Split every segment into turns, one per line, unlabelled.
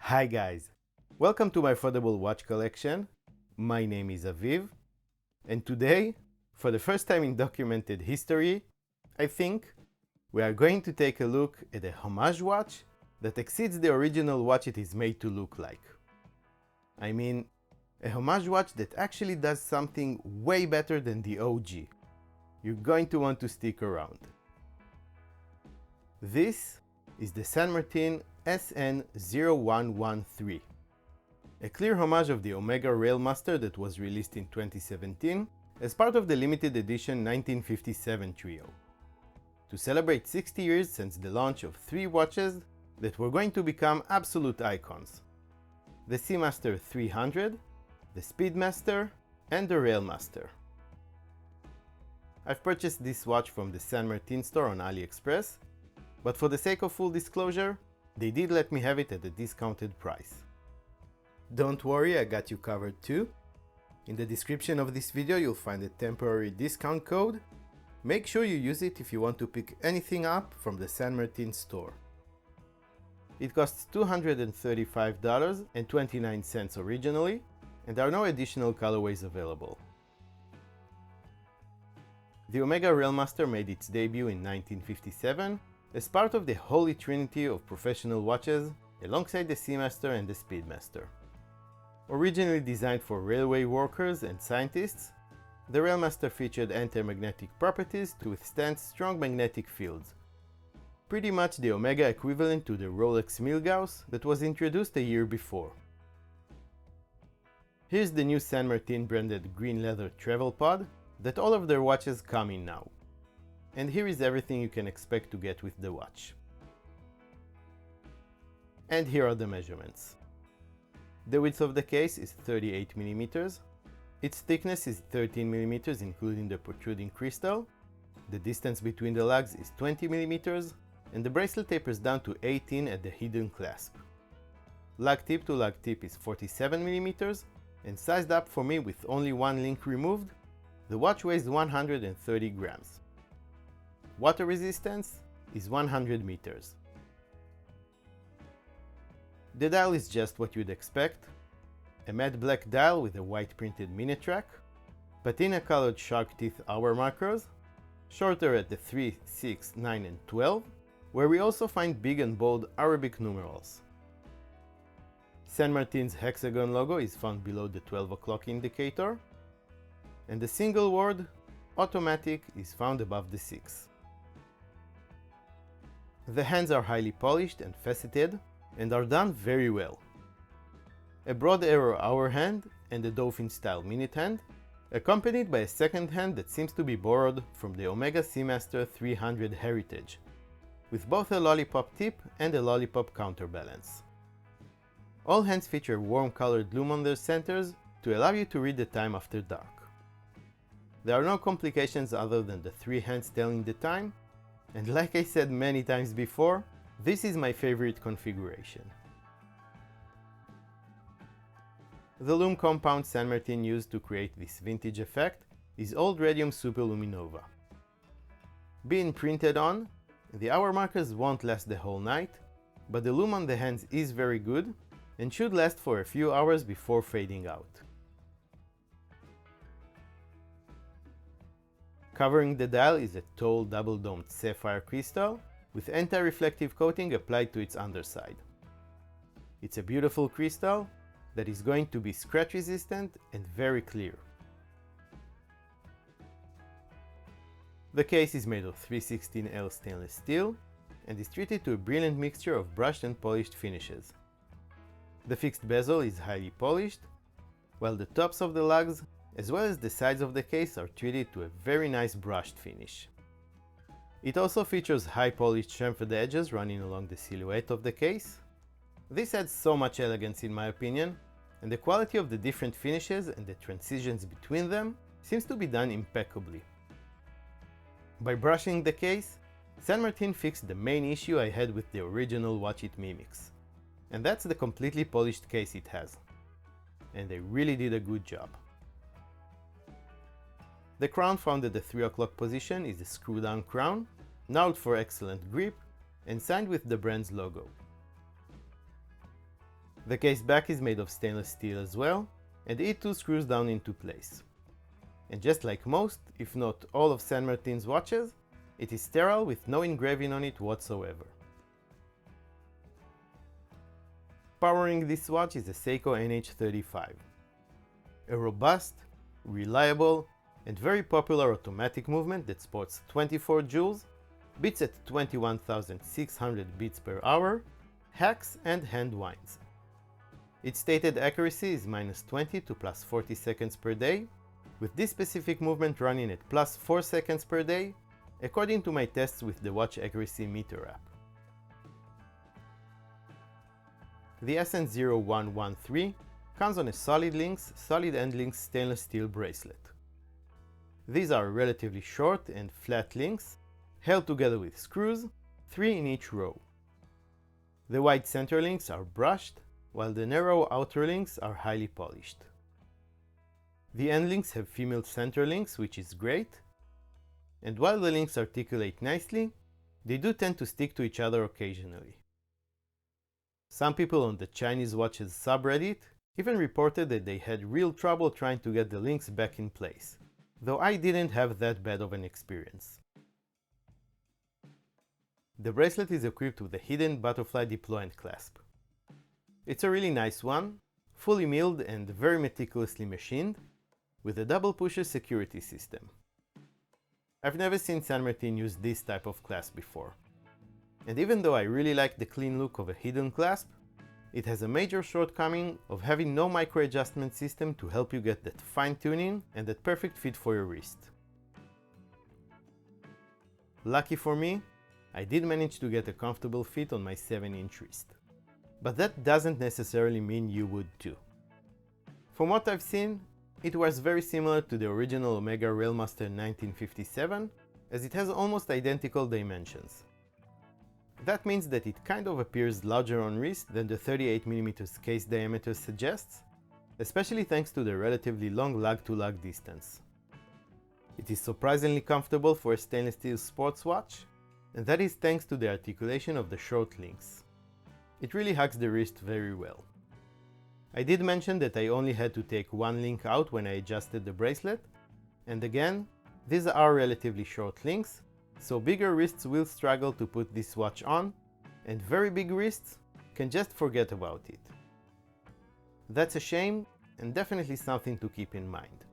Hi guys, welcome to my affordable watch collection. My name is Aviv, and today, for the first time in documented history, I think, we are going to take a look at a homage watch that exceeds the original watch it is made to look like. I mean, a homage watch that actually does something way better than the OG. You're going to want to stick around. This is the San Martin SN0113, a clear homage of the Omega Railmaster that was released in 2017 as part of the limited edition 1957 trio, to celebrate 60 years since the launch of three watches that were going to become absolute icons: the Seamaster 300, the Speedmaster, and the Railmaster. I've purchased this watch from the San Martin store on AliExpress, but for the sake of full disclosure, they did let me have it at a discounted price. Don't worry, I got you covered too. In the description of this video you'll find a temporary discount code. Make sure you use it if you want to pick anything up from the San Martin store. It costs $235.29 originally, and there are no additional colorways available. The Omega Railmaster made its debut in 1957 as part of the holy trinity of professional watches alongside the Seamaster and the Speedmaster. Originally designed for railway workers and scientists, the Railmaster featured anti-magnetic properties to withstand strong magnetic fields, pretty much the Omega equivalent to the Rolex Milgauss that was introduced a year before. Here's the new San Martin branded green leather travel pod that all of their watches come in now. And here is everything you can expect to get with the watch. And here are the measurements. The width of the case is 38mm, its thickness is 13mm including the protruding crystal, the distance between the lugs is 20mm, and the bracelet tapers down to 18 at the hidden clasp. Lug tip to lug tip is 47mm, and sized up for me with only one link removed, the watch weighs 130 grams. Water resistance is 100 meters. The dial is just what you'd expect, a matte black dial with a white printed minute track, patina colored shark teeth hour markers, shorter at the 3, 6, 9 and 12, where we also find big and bold Arabic numerals. San Martin's hexagon logo is found below the 12 o'clock indicator, and the single word automatic is found above the 6. The hands are highly polished and faceted and are done very well. A broad arrow hour hand and a dolphin style minute hand, accompanied by a second hand that seems to be borrowed from the Omega Seamaster 300 heritage, with both a lollipop tip and a lollipop counterbalance. All hands feature warm colored lume on their centers to allow you to read the time after dark. There are no complications other than the three hands telling the time, and like I said many times before, this is my favorite configuration. The lume compound San Martin used to create this vintage effect is old radium superluminova. Being printed on, the hour markers won't last the whole night, but the lume on the hands is very good and should last for a few hours before fading out. Covering the dial is a tall double-domed sapphire crystal with anti-reflective coating applied to its underside. It's a beautiful crystal that is going to be scratch resistant and very clear. The case is made of 316L stainless steel and is treated to a brilliant mixture of brushed and polished finishes. The fixed bezel is highly polished, while the tops of the lugs as well as the sides of the case are treated to a very nice brushed finish. It also features high polished chamfered edges running along the silhouette of the case. This adds so much elegance in my opinion, and the quality of the different finishes and the transitions between them seems to be done impeccably. By brushing the case, San Martin fixed the main issue I had with the original watch it mimics, and that's the completely polished case it has. And they really did a good job. The crown found at the 3 o'clock position is a screw-down crown, known for excellent grip, and signed with the brand's logo. The case back is made of stainless steel as well, and it too screws down into place. And just like most, if not all of San Martin's watches, it is sterile with no engraving on it whatsoever. Powering this watch is a Seiko NH35, a robust, reliable, and very popular automatic movement that sports 24 joules, beats at 21,600 beats per hour, hacks and hand winds. Its stated accuracy is -20 to +40 seconds per day, with this specific movement running at +4 seconds per day, according to my tests with the Watch Accuracy Meter app. The SN0113 comes on a solid links, solid end links stainless steel bracelet. These are relatively short and flat links, held together with screws, 3 in each row. The wide center links are brushed, while the narrow outer links are highly polished. The end links have female center links, which is great, and while the links articulate nicely, they do tend to stick to each other occasionally. Some people on the Chinese watches subreddit even reported that they had real trouble trying to get the links back in place, though I didn't have that bad of an experience. The bracelet is equipped with a hidden butterfly deployant clasp. It's a really nice one, fully milled and very meticulously machined, with a double pusher security system. I've never seen San Martin use this type of clasp before. And even though I really like the clean look of a hidden clasp, it has a major shortcoming of having no micro adjustment system to help you get that fine tuning and that perfect fit for your wrist. Lucky for me, I did manage to get a comfortable fit on my 7-inch wrist. But that doesn't necessarily mean you would too. From what I've seen, it was very similar to the original Omega Railmaster 1957, as it has almost identical dimensions. That means that it kind of appears larger on wrist than the 38mm case diameter suggests, especially thanks to the relatively long lug-to-lug distance. It is surprisingly comfortable for a stainless steel sports watch, and that is thanks to the articulation of the short links. It really hugs the wrist very well. I did mention that I only had to take one link out when I adjusted the bracelet, and again, these are relatively short links, so bigger wrists will struggle to put this watch on, and very big wrists can just forget about it. That's a shame, and definitely something to keep in mind.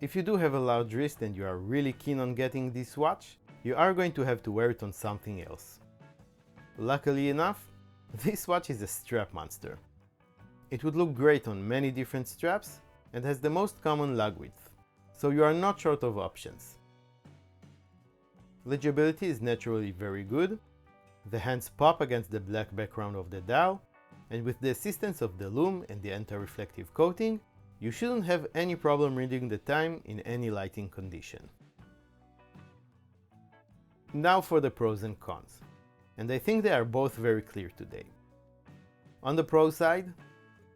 If you do have a large wrist and you are really keen on getting this watch, you are going to have to wear it on something else. Luckily enough, this watch is a strap monster. It would look great on many different straps and has the most common lug width, so you are not short of options. Legibility is naturally very good, the hands pop against the black background of the dial, and with the assistance of the lume and the anti-reflective coating, you shouldn't have any problem reading the time in any lighting condition. Now for the pros and cons, and I think they are both very clear today. On the pro side,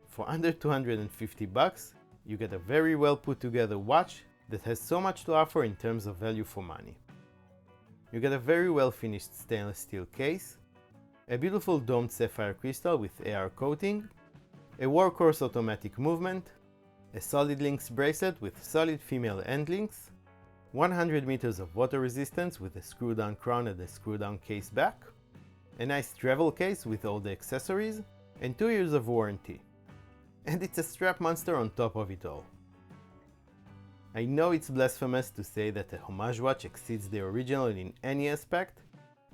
for under $250, you get a very well put together watch that has so much to offer in terms of value for money. You get a very well finished stainless steel case, a beautiful domed sapphire crystal with AR coating, a workhorse automatic movement, a solid links bracelet with solid female end links, 100 meters of water resistance with a screw down crown and a screw down case back, a nice travel case with all the accessories, and 2 years of warranty. And it's a strap monster on top of it all. I know it's blasphemous to say that a homage watch exceeds the original in any aspect,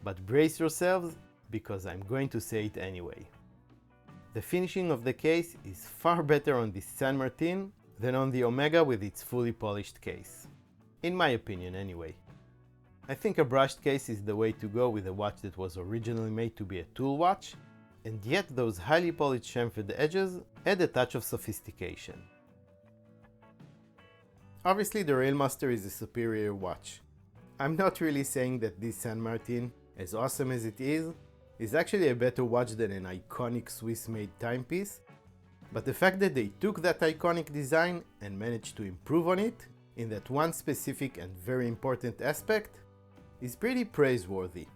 but brace yourselves because I'm going to say it anyway. The finishing of the case is far better on this San Martin than on the Omega with its fully polished case. In my opinion anyway. I think a brushed case is the way to go with a watch that was originally made to be a tool watch, and yet those highly polished chamfered edges add a touch of sophistication. Obviously the Railmaster is a superior watch. I'm not really saying that this San Martin, as awesome as it is actually a better watch than an iconic Swiss-made timepiece, but the fact that they took that iconic design and managed to improve on it in that one specific and very important aspect is pretty praiseworthy.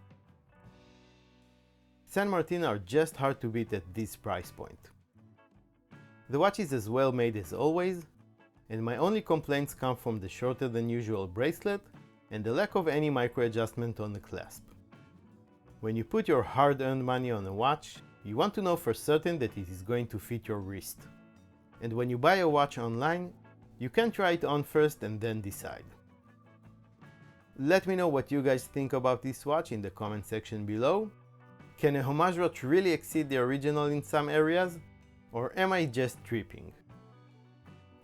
San Martin are just hard to beat at this price point. The watch is as well made as always, and my only complaints come from the shorter than usual bracelet and the lack of any micro adjustment on the clasp. When you put your hard-earned money on a watch, you want to know for certain that it is going to fit your wrist. And when you buy a watch online, you can try it on first and then decide. Let me know what you guys think about this watch in the comment section below. Can a homage watch really exceed the original in some areas? Or am I just tripping?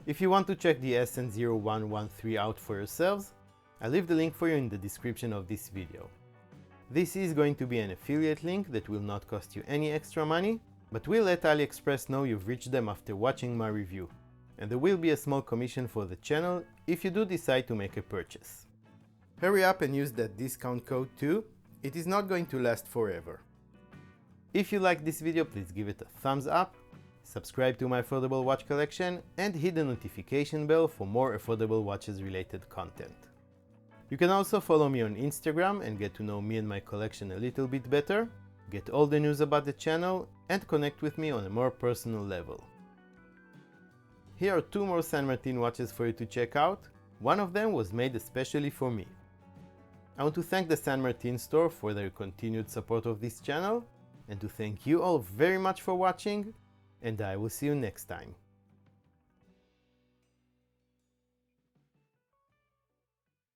If you want to check the SN0113 out for yourselves, I'll leave the link for you in the description of this video. This is going to be an affiliate link that will not cost you any extra money, but will let AliExpress know you've reached them after watching my review, and there will be a small commission for the channel if you do decide to make a purchase. Hurry up and use that discount code too, it is not going to last forever. If you liked this video, please give it a thumbs up, subscribe to my affordable watch collection, and hit the notification bell for more affordable watches related content. You can also follow me on Instagram and get to know me and my collection a little bit better, get all the news about the channel, and connect with me on a more personal level. Here are 2 more San Martin watches for you to check out. One of them was made especially for me. I want to thank the San Martin store for their continued support of this channel, and to thank you all very much for watching, and I will see you next time.